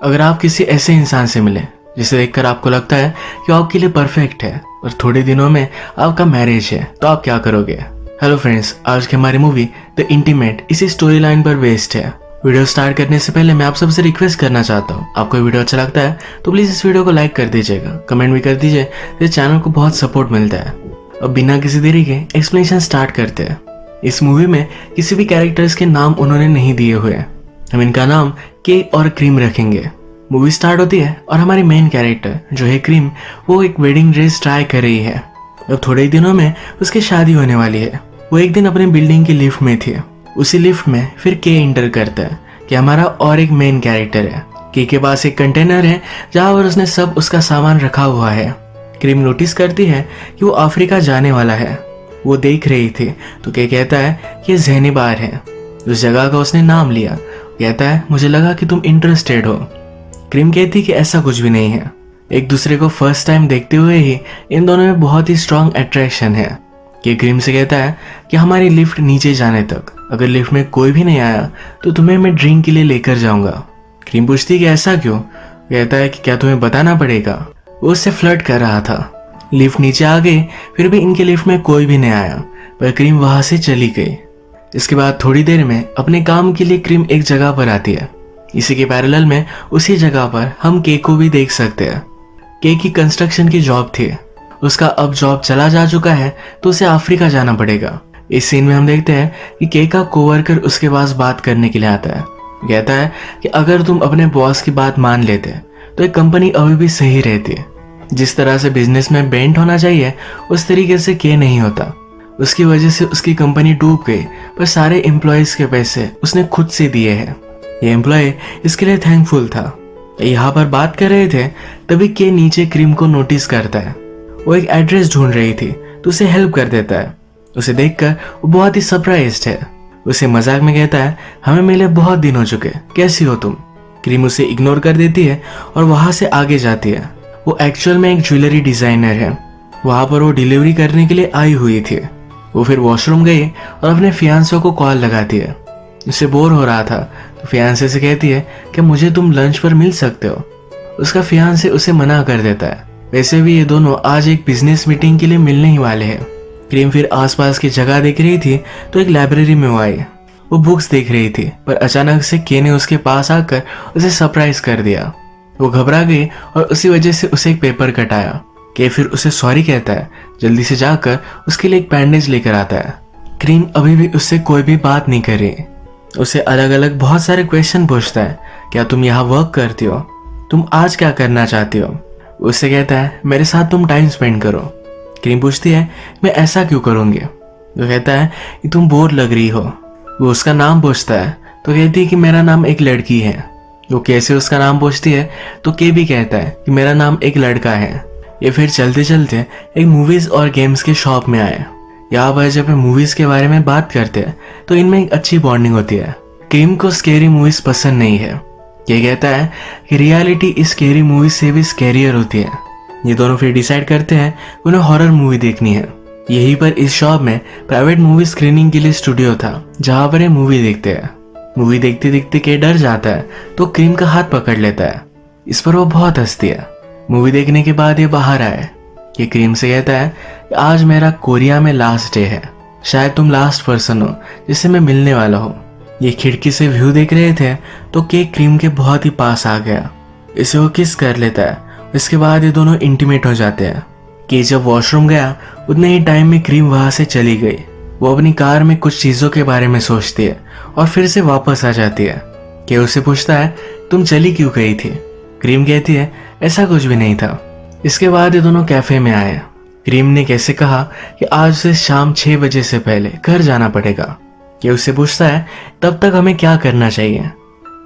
अगर आप किसी ऐसे इंसान से मिले जिसे देखकर आपको लगता है कि वो आपके लिए परफेक्ट है और थोड़े दिनों में आपका मैरिज है, तो आप क्या करोगे? हेलो फ्रेंड्स, आज की हमारी मूवी द इंटीमेट इसी स्टोरी लाइन पर बेस्ड है। वीडियो स्टार्ट करने से पहले मैं आप सबसे रिक्वेस्ट करना चाहता हूँ, आपको वीडियो अच्छा लगता है तो प्लीज इस वीडियो को लाइक कर दीजिएगा, कमेंट भी कर दीजिए, इस चैनल को बहुत सपोर्ट मिलता है। अब बिना किसी देरी के एक्सप्लेनेशन स्टार्ट करते हैं। इस मूवी में किसी भी कैरेक्टर्स के नाम उन्होंने नहीं दिए हुए, हम इनका नाम के और क्रीम रखेंगे। मूवी स्टार्ट होती है और हमारी मेन कैरेक्टर जो है क्रीम, वो एक वेडिंग ड्रेस ट्राई कर रही है। अब थोड़े ही दिनों में उसकी शादी होने वाली है। वो एक दिन अपनी बिल्डिंग की लिफ्ट में थी। उसी लिफ्ट में फिर के इंटर करता है कि हमारा और एक मेन कैरेक्टर है। के पास एक कंटेनर है जहाँ पर उसने सब उसका सामान रखा हुआ है। क्रीम नोटिस करती है कि वो अफ्रीका जाने वाला है। वो देख रही थी तो के कहता है कि ज़ेनिबार है। उस जगह का उसने नाम लिया। कहता है मुझे लगा कि तुम इंटरेस्टेड हो। क्रीम कहती कि ऐसा कुछ भी नहीं है। एक दूसरे को फर्स्ट टाइम देखते हुए ही इन दोनों में बहुत ही स्ट्रांग अट्रैक्शन है। कि क्रीम से कहता है कि हमारी लिफ्ट नीचे जाने तक अगर लिफ्ट में कोई भी नहीं आया तो तुम्हें मैं ड्रिंक के लिए लेकर जाऊंगा। क्रीम पूछती कि ऐसा क्यों? कहता है कि क्या तुम्हें बताना पड़ेगा? वो उससे फ्लर्ट कर रहा था। लिफ्ट नीचे आ गई, फिर भी इनके लिफ्ट में कोई भी नहीं आया, पर क्रीम वहां से चली गई। इसके बाद थोड़ी देर में अपने काम के लिए क्रीम एक जगह पर आती है। इसी के पैरेलल में उसी जगह पर हम के को भी देख सकते हैं। के की कंस्ट्रक्शन की जॉब थी, उसका अब जॉब चला जा चुका है तो उसे अफ्रीका जाना पड़ेगा। इस सीन में हम देखते हैं कि के का कोवर्कर उसके पास बात करने के लिए आता है। कहता है कि अगर तुम अपने बॉस की बात मान लेते तो एक कंपनी अभी भी सही रहती। जिस तरह से बिजनेस में बेंट होना चाहिए उस तरीके से के नहीं होता। उसकी वजह से उसकी कंपनी डूब गई, पर सारे एम्प्लॉयज के पैसे उसने खुद से दिए हैं। ये एम्प्लॉय इसके लिए थैंकफुल था। यहाँ पर बात कर रहे थे तभी के नीचे क्रीम को नोटिस करता है। वो एक एड्रेस ढूंढ रही थी तो उसे हेल्प कर देता है। उसे देखकर वो बहुत ही सरप्राइज्ड है। उसे मजाक में कहता है हमें मिले बहुत दिन हो चुके, कैसी हो तुम? क्रीम उसे इग्नोर कर देती है और वहां से आगे जाती है। वो एक्चुअल में एक ज्वेलरी डिजाइनर है। वहां पर वो डिलीवरी करने के लिए आई हुई थी। वो फिर वॉशरूम गई और अपने फियांसे को कॉल लगाती है। उसे बोर हो रहा था तो फियांसे से कहती है कि मुझे तुम लंच पर मिल सकते हो। उसका फियांसे उसे मना कर देता है। वैसे भी ये दोनों आज एक बिजनेस मीटिंग के लिए मिलने ही वाले हैं। क्रीम फिर आसपास की जगह देख रही थी तो एक लाइब्रेरी में वो आई। वो बुक्स देख रही थी, पर अचानक से के ने उसके पास आकर उसे सरप्राइज कर दिया। वो घबरा गई और उसी वजह से उसे एक पेपर कटाया। के फिर उसे सॉरी कहता है, जल्दी से जाकर उसके लिए एक बैंडेज लेकर आता है। क्रीम अभी भी उससे कोई भी बात नहीं कर रही। उसे अलग अलग बहुत सारे क्वेश्चन पूछता है। क्या तुम यहाँ वर्क करती हो? तुम आज क्या करना चाहती हो? उससे कहता है मेरे साथ तुम टाइम स्पेंड करो। क्रीम पूछती है मैं ऐसा क्यों करूँगी? वो कहता है कि तुम बोर लग रही हो। वो उसका नाम पूछता है तो कहती है कि मेरा नाम एक लड़की है। वो कैसे उसका नाम पूछती है तो के भी कहता है कि मेरा नाम एक लड़का है। ये फिर चलते चलते एक मूवीज और गेम्स के शॉप में आए। यहाँ पर जब मूवीज के बारे में बात करते हैं तो इनमें एक अच्छी बॉन्डिंग होती है। क्रीम को स्केरी मूवीज पसंद नहीं है। ये कहता है कि रियलिटी इस स्केरी मूवी से भी स्केरियर होती है। ये दोनों फिर डिसाइड करते हैं उन्हें हॉरर मूवी देखनी है। यहीं पर इस शॉप में प्राइवेट मूवी स्क्रीनिंग के लिए स्टूडियो था जहाँ पर ये मूवी देखते हैं। मूवी देखते देखते के डर जाता है तो क्रीम का हाथ पकड़ लेता है। इस पर वो बहुत हंसती है। मूवी देखने के बाद ये बाहर आए। ये क्रीम से कहता है कि आज मेरा कोरिया में लास्ट डे है, शायद तुम लास्ट पर्सन हो जिससे मैं मिलने वाला हूँ। ये खिड़की से व्यू देख रहे थे तो के क्रीम के बहुत ही पास आ गया। इसे वो किस कर लेता है। इसके बाद ये दोनों इंटीमेट हो जाते हैं। के जब वॉशरूम गया उतने ही टाइम में क्रीम वहां से चली गई। वो अपनी कार में कुछ चीजों के बारे में सोचती है और फिर से वापस आ जाती है। के उसे पूछता है तुम चली क्यों गई थी? क्रीम कहती है ऐसा कुछ भी नहीं था। इसके बाद ये दोनों कैफे में आए। क्रीम ने कैसे कहा कि आज से शाम 6 बजे से पहले घर जाना पड़ेगा। के उससे पूछता है तब तक हमें क्या करना चाहिए?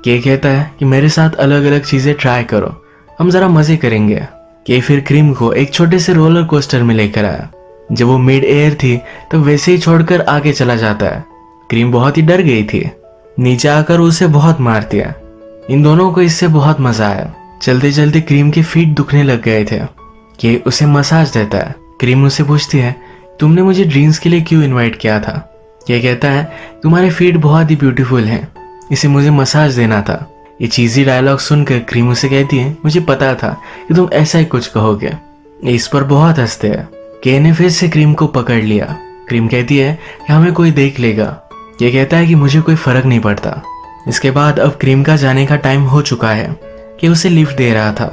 के कहता है कि मेरे साथ अलग अलग चीजें ट्राई करो, हम जरा मजे करेंगे। के फिर क्रीम को एक छोटे से रोलर कोस्टर में लेकर आया। जब वो मिड एयर थी तब वैसे ही छोड़कर आगे चला जाता है। क्रीम बहुत ही डर गई थी। नीचे आकर उसे बहुत मारती है। इन दोनों को इससे बहुत मजा आया। चलते चलते क्रीम के फीट दुखने लग गए थे। के उसे मसाज देता है। क्रीम उसे पूछती है तुमने मुझे ड्रीम्स के लिए क्यों इनवाइट किया था? ये कहता है तुम्हारे फीट बहुत ही ब्यूटीफुल हैं, इसे मुझे मसाज देना था। ये चीज़ी डायलॉग सुनकर क्रीम उसे कहती है, मुझे पता था कि तुम ऐसा ही कुछ कहोगे। इस पर बहुत हंसते हैं। के ने फिर से क्रीम को पकड़ लिया। क्रीम कहती है कि हमें कोई देख लेगा। ये कहता है कि मुझे कोई फर्क नहीं पड़ता। इसके बाद अब क्रीम का जाने का टाइम हो चुका है कि उसे लिफ्ट दे रहा था।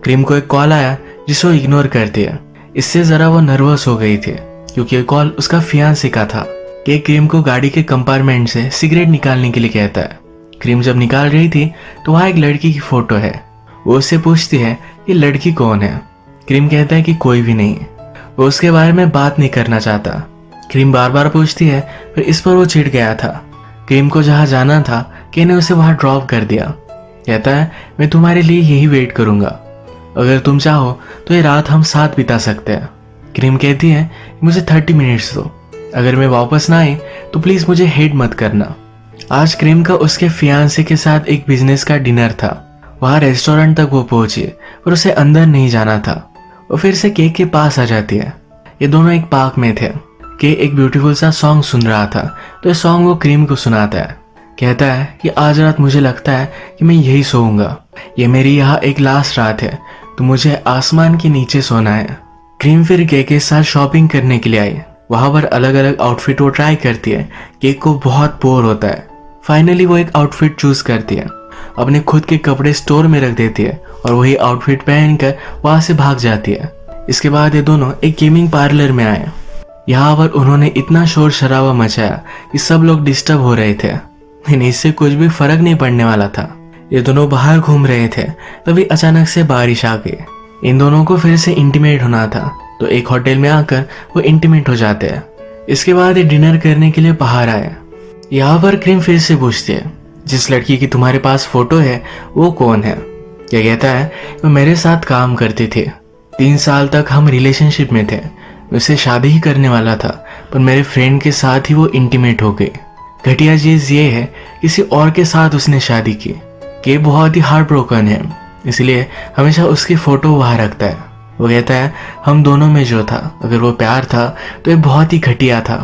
क्रीम को एक कॉल आया जिसे वो इग्नोर कर दिया। इससे जरा वो नर्वस हो गई थी क्योंकि ये कॉल उसका फियांसे का था कि क्रीम को गाड़ी के कंपार्टमेंट से सिगरेट निकालने के लिए कहता है। क्रीम जब निकाल रही थी तो वहाँ एक लड़की की फोटो है। वो उससे पूछती है ये लड़की कौन है। क्रीम कहता है कि कोई भी नहीं। वो उसके बारे में बात नहीं करना चाहता। क्रीम बार बार पूछती है, फिर इस पर वो चिढ़ गया था। क्रीम को जहाँ जाना था के ने उसे वहाँ ड्रॉप कर दिया। कहता है मैं तुम्हारे लिए यही वेट करूंगा, अगर तुम चाहो तो ये रात हम साथ बिता सकते हैं। क्रीम कहती है मुझे 30 मिनट्स दो, अगर मैं वापस ना आई तो प्लीज मुझे हेट मत करना। आज क्रीम का उसके फियांसे के साथ एक बिजनेस का डिनर था। वहाँ रेस्टोरेंट तक वो पहुंची पर उसे अंदर नहीं जाना था। वो फिर से केक के पास आ जाती है। ये दोनों एक पार्क में थे। के एक ब्यूटीफुल सा सॉन्ग सुन रहा था तो ये सॉन्ग वो क्रीम को सुनाता है। कहता है कि आज रात मुझे लगता है कि मैं यही सोऊंगा। ये मेरी यहाँ एक लास्ट रात है तो मुझे आसमान के नीचे सोना है। क्रीम फिर केक के साथ शॉपिंग करने के लिए आई। वहां पर अलग अलग आउटफिट वो ट्राई करती है। केक को बहुत बोर होता है। फाइनली वो एक आउटफिट चूज करती है। अपने खुद के कपड़े स्टोर में रख देती है और वही आउटफिट पहनकर वहां से भाग जाती है। इसके बाद ये दोनों एक गेमिंग पार्लर में आए। यहाँ पर उन्होंने इतना शोर शराबा मचाया कि सब लोग डिस्टर्ब हो रहे थे, लेकिन इससे कुछ भी फर्क नहीं पड़ने वाला था। ये दोनों बाहर घूम रहे थे तभी अचानक से बारिश आ गई। इन दोनों को फिर से इंटीमेट होना था तो एक होटल में आकर वो इंटीमेट हो जाते हैं। इसके बाद ये डिनर करने के लिए बाहर आए। यहाँ पर क्रीम फिर से पूछती है जिस लड़की की तुम्हारे पास फोटो है वो कौन है। ये कहता है वो मेरे साथ काम करती थी, 3 साल तक हम रिलेशनशिप में थे। मैं उससे शादी ही करने वाला था पर मेरे फ्रेंड के साथ ही वो इंटीमेट हो गई। घटिया चीज ये है किसी और के साथ उसने शादी की। के बहुत ही हार्ट ब्रोकन है इसलिए हमेशा उसकी फोटो वहां रखता है। वो कहता है हम दोनों में जो था अगर वो प्यार था तो ये बहुत ही घटिया था।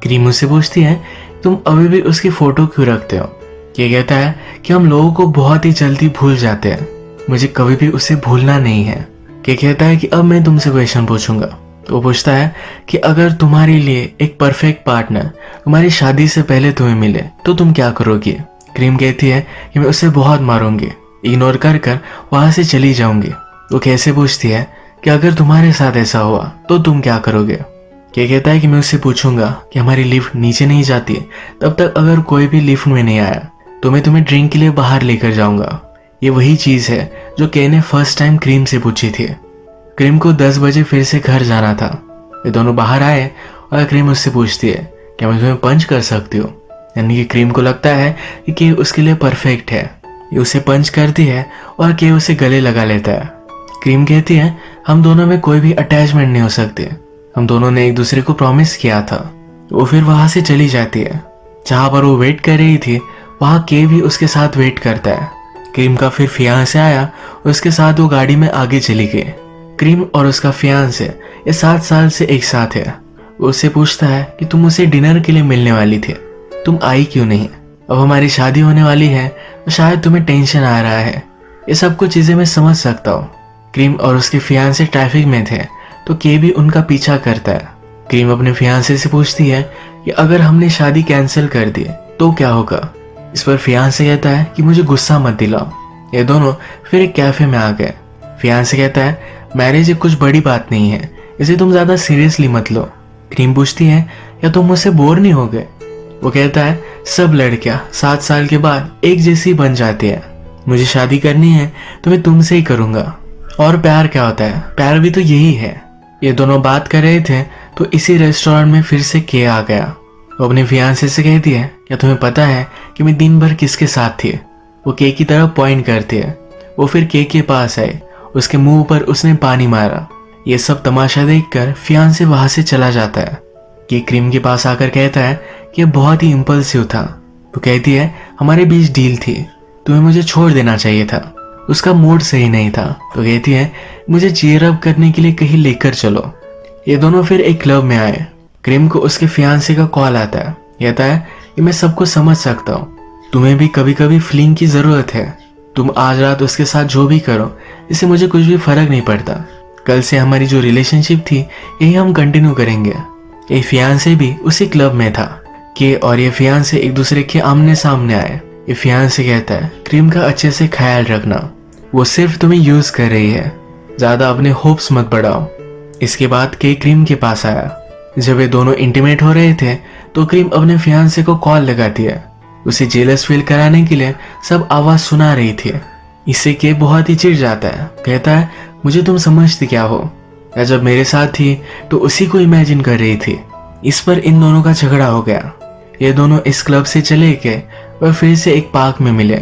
क्रीम उससे पूछती है तुम अभी भी उसकी फोटो क्यों रखते हो। ये कहता है कि हम लोगों को बहुत ही जल्दी भूल जाते हैं, मुझे कभी भी उसे भूलना नहीं है। के कहता है कि अब मैं तुमसे क्वेश्चन पूछूंगा। वो पूछता है कि अगर तुम्हारे लिए एक परफेक्ट पार्टनर तुम्हारी शादी से पहले तुम्हें मिले तो तुम क्या करोगी। क्रीम कहती है कि मैं उसे बहुत मारूंगी, इग्नोर कर कर वहां से चली जाऊंगी। वो कैसे पूछती है कि अगर तुम्हारे साथ ऐसा हुआ तो तुम क्या करोगे। के कहता है कि मैं उससे पूछूंगा कि हमारी लिफ्ट नीचे नहीं जाती तब तक अगर कोई भी लिफ्ट में नहीं आया तो मैं तुम्हें ड्रिंक के लिए बाहर लेकर जाऊंगा। ये वही चीज है जो के ने फर्स्ट टाइम क्रीम से पूछी थी। क्रीम को 10 बजे फिर से घर जाना था। ये दोनों बाहर आए और क्रीम उससे पूछती है क्या मैं तुम्हें पंच कर सकती हूँ। यानी कि क्रीम को लगता है कि के उसके लिए परफेक्ट है। ये उसे पंच करती है और के उसे गले लगा लेता है। क्रीम कहती है हम दोनों में कोई भी अटैचमेंट नहीं हो सकती, हम दोनों ने एक दूसरे को प्रॉमिस किया था। वो फिर वहां से चली जाती है। जहां पर वो वेट कर रही थी वहां के भी उसके साथ वेट करता है। क्रीम का फिर फियांसे आया और उसके साथ वो गाड़ी में आगे चली गई। क्रीम और उसका फियांसे ये 7 साल से एक साथ है। वो उससे पूछता है कि तुम उसे डिनर के लिए मिलने वाली थी, तुम आई क्यों नहीं। अब हमारी शादी होने वाली है तो शायद तुम्हें टेंशन आ रहा है। ये सब कुछ चीजें मैं समझ सकता हूँ। क्रीम और उसके फियांसे ट्रैफिक में थे तो के भी उनका पीछा करता है। क्रीम अपने फियांसे से पूछती है कि अगर हमने शादी कैंसिल कर दी तो क्या होगा। इस पर फियांसे कहता है कि मुझे गुस्सा मत दिलाओ। ये दोनों फिर एक कैफे में आ गए। फियांसे कहता है मैरिज कुछ बड़ी बात नहीं है, इसे तुम ज्यादा सीरियसली मत लो। क्रीम पूछती है या तुम मुझसे बोर नहीं हो गए। वो कहता है सब लड़कियां 7 साल के बाद एक जैसी बन जाती है, मुझे शादी करनी है तो मैं तुमसे ही करूंगा। और प्यार क्या होता है, प्यार भी तो यही है। ये दोनों बात कर रहे थे तो इसी रेस्टोरेंट में फिर से के आ गया। वो अपने फियांसे से कहती है क्या तुम्हें पता है कि मैं दिन भर किसके साथ थी। वो के की तरफ पॉइंट करती है। वो फिर के पास आए, उसके मुंह पर उसने पानी मारा। ये सब तमाशा देखकर फियांसे वहां से चला जाता है। कि क्रीम के पास आकर कहता है कि यह बहुत ही इम्पल्सिव था। वो कहती है हमारे बीच डील थी, तुम्हें मुझे छोड़ देना चाहिए था, उसका मूड सही नहीं था। तो कहती है मुझे चीयर अप करने के लिए कहीं लेकर चलो। ये दोनों फिर एक क्लब में आए। क्रीम को उसके फियांसे का कॉल आता है। कहता है कि मैं सबको समझ सकता हूँ, तुम्हें भी कभी कभी फीलिंग की जरूरत है, तुम आज रात उसके साथ जो भी करो, इससे मुझे कुछ भी फर्क नहीं पड़ता। कल से हमारी जो रिलेशनशिप थी यही हम कंटिन्यू करेंगे। ये फियांसे भी उसी क्लब में था कि और ये फियांसे एक दूसरे के आमने सामने आए। ये फियांसे कहता है क्रीम का अच्छे से ख्याल रखना, वो सिर्फ तुम्हें यूज कर रही है, ज्यादा अपने होप्स मत बढ़ाओ। इसके बाद के क्रीम के पास आया। जब ये दोनों इंटीमेट हो रहे थे तो क्रीम अपने फियांसे को कॉल लगाती है, उसे जेलस फील कराने के लिए सब आवाज सुना रही थी। इससे के बहुत ही चिढ़ जाता है, कहता है मुझे तुम समझती क्या हो, या जब मेरे साथ थी तो उसी को इमेजिन कर रही थी। इस पर इन दोनों का झगड़ा हो गया। ये दोनों इस क्लब से चले गए और फिर से एक पार्क में मिले।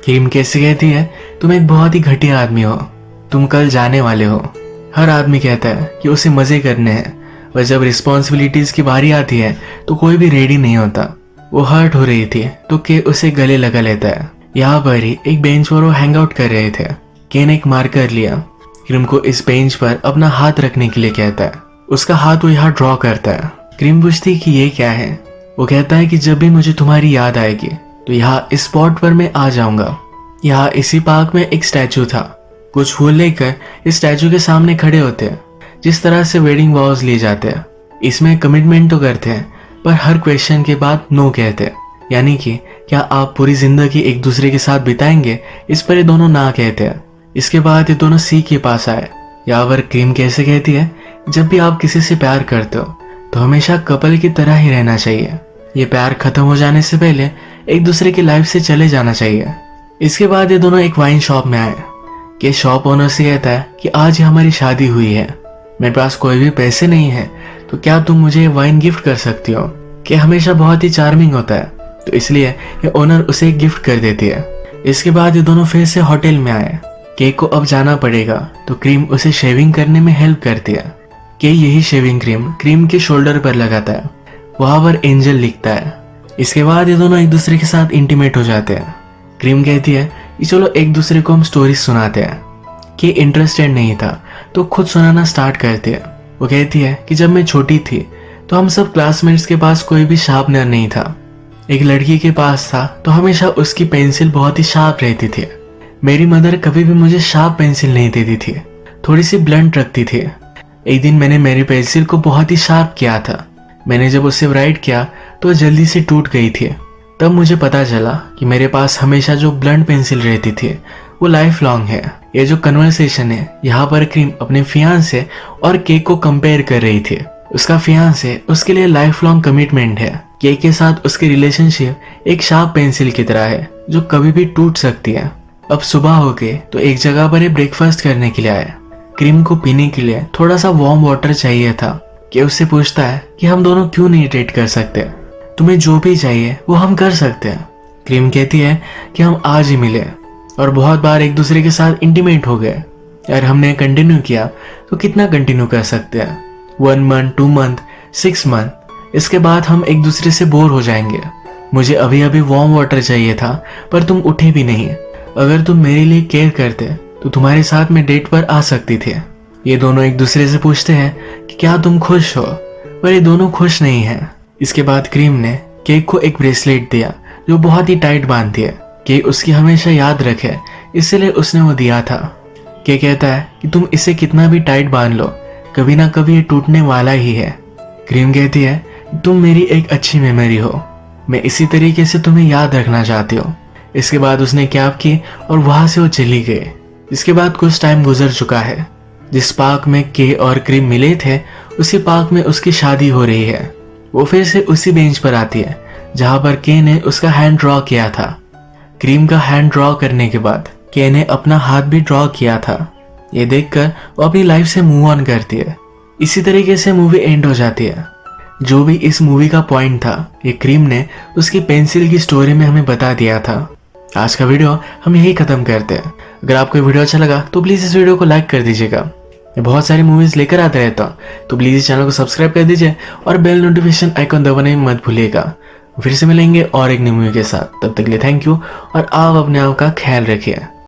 क्रीम कैसे कहती है तुम एक बहुत ही घटिया आदमी हो, तुम कल जाने वाले हो। हर आदमी कहता है कि उसे मजे करने हैं, और जब रिस्पॉन्सिबिलिटीज की बारी आती है तो कोई भी रेडी नहीं होता। वो हर्ट हो रही थी तो के उसे गले लगा लेता है। यहाँ पर ही एक बेंच पर वो हैंग आउट कर रहे थे। के ने एक मार्कर लिया, क्रीम को इस बेंच पर अपना हाथ रखने के लिए कहता है। उसका हाथ वो यहाँ ड्रॉ करता है। क्रीम पूछती कि ये क्या है। वो कहता है कि जब भी मुझे तुम्हारी याद आएगी तो यहाँ इस स्पॉट पर मैं आ जाऊंगा। यहाँ इसी पार्क में एक स्टैचू था। कुछ फूल लेकर इस स्टैचू के सामने खड़े होते हैं। जिस तरह से वेडिंग वॉज लिए जाते हैं, इसमें कमिटमेंट तो करते हैं पर हर क्वेश्चन के बाद नो कहते हैं, यानी कि क्या आप पूरी जिंदगी एक दूसरे के साथ बिताएंगे, इस पर ये दोनों ना कहते हैं। इसके बाद ये दोनों सी के पास आए। यहाँ पर क्रीम कैसे कहती है जब भी आप किसी से प्यार करते हो तो हमेशा कपल की तरह ही रहना चाहिए, ये प्यार खत्म हो जाने से पहले एक दूसरे की लाइफ से चले जाना चाहिए। इसके बाद ये दोनों एक वाइन शॉप में आए कि शॉप ओनर से कहता है कि आज ही हमारी शादी हुई है, मेरे पास कोई भी पैसे नहीं है, तो क्या तुम मुझे वाइन गिफ्ट कर सकती हो। कि हमेशा बहुत ही चार्मिंग होता है तो इसलिए ये ओनर उसे एक गिफ्ट कर देती है। इसके बाद ये दोनों फिर से होटल में आए। केक को अब जाना पड़ेगा तो क्रीम उसे शेविंग करने में हेल्प करती है। के यही शेविंग क्रीम के शोल्डर पर लगाता है। वहां पर एंजल लिखता है। इसके बाद ये दोनों एक दूसरे के साथ इंटीमेट हो जाते हैं। क्रीम कहती है कि चलो एक दूसरे को हम स्टोरी सुनाते हैं। के इंटरेस्टेड नहीं था तो खुद सुनाना स्टार्ट करती है। वो कहती है कि जब मैं छोटी थी तो हम सब क्लासमेट्स के पास कोई भी शार्पनर नहीं था। एक लड़की के पास था तो हमेशा उसकी पेंसिल बहुत ही शार्प रहती थी। मेरी मदर कभी भी मुझे शार्प पेंसिल नहीं देती थी, थोड़ी सी ब्लंट रखती थी। एक दिन मैंने मेरी पेंसिल को बहुत ही शार्प किया था। मैंने जब उससे राइट किया तो जल्दी से टूट गई थी। तब मुझे पता चला कि मेरे पास हमेशा जो ब्लंट पेंसिल रहती थी वो लाइफ लॉन्ग है। ये जो कन्वर्सेशन है, यहाँ पर क्रीम अपने फियांसे और केक को कंपेयर कर रही थी। उसका फियांसे उसके लिए लाइफ लॉन्ग कमिटमेंट है। केक के साथ उसकी रिलेशनशिप एक शार्प पेंसिल की तरह है जो कभी भी टूट सकती है। अब सुबह हो गई तो एक जगह पर ब्रेकफास्ट करने के लिए आए। क्रीम को पीने के लिए थोड़ा सा वार्म वाटर चाहिए था। कि उससे पूछता है कि हम दोनों क्यों नहीं डेट कर सकते, तुम्हें जो भी चाहिए वो हम कर सकते हैं। क्रीम कहती है कि हम आज ही मिले और बहुत बार एक दूसरे के साथ इंटीमेट हो गए, और हमने कंटिन्यू किया तो कितना कंटिन्यू कर सकते हैं, 1 मंथ, 2 मंथ, 6 मंथ। इसके बाद हम एक दूसरे से बोर हो जाएंगे। मुझे अभी अभी वार्म वाटर चाहिए था पर तुम उठे भी नहीं। अगर तुम मेरे लिए केयर करते तो तुम्हारे साथ मैं डेट पर आ सकती थी। ये दोनों एक दूसरे से पूछते हैं कि क्या तुम खुश हो, पर ये दोनों खुश नहीं हैं। इसके बाद क्रीम ने केक को एक ब्रेसलेट दिया जो बहुत ही टाइट बांधती है कि उसकी हमेशा याद रखे, इसलिए उसने वो दिया था। के कहता है कि तुम इसे कितना भी टाइट बांध लो, कभी ना कभी ये टूटने वाला ही है। क्रीम कहती है तुम मेरी एक अच्छी मेमोरी हो, मैं इसी तरीके से तुम्हें याद रखना चाहती हूँ। इसके बाद उसने कैब की और वहां से वो चली गई। इसके बाद कुछ टाइम गुजर चुका है। जिस पार्क में के और क्रीम मिले थे उसी पार्क में उसकी शादी हो रही है। वो फिर से उसी बेंच पर आती है जहां पर के ने उसका हैंड ड्रॉ किया था। क्रीम का हैंड ड्रॉ करने के बाद के ने अपना हाथ भी ड्रॉ किया था। ये देखकर वो अपनी लाइफ से मूव ऑन करती है। इसी तरीके से मूवी एंड हो जाती है। जो भी इस मूवी का पॉइंट था ये क्रीम ने उसकी पेंसिल की स्टोरी में हमें बता दिया था। आज का वीडियो हम यही खत्म करते हैं। अगर आपको वीडियो अच्छा लगा तो प्लीज इस वीडियो को लाइक कर दीजिएगा। मैं बहुत सारी मूवीज लेकर आता रहता हूँ तो प्लीज इस चैनल को सब्सक्राइब कर दीजिए और बेल नोटिफिकेशन आइकॉन दबाने मत भूलिएगा। फिर से मिलेंगे और एक नई मूवी के साथ, तब तक के लिए थैंक यू और आप अपने आप का ख्याल रखिए।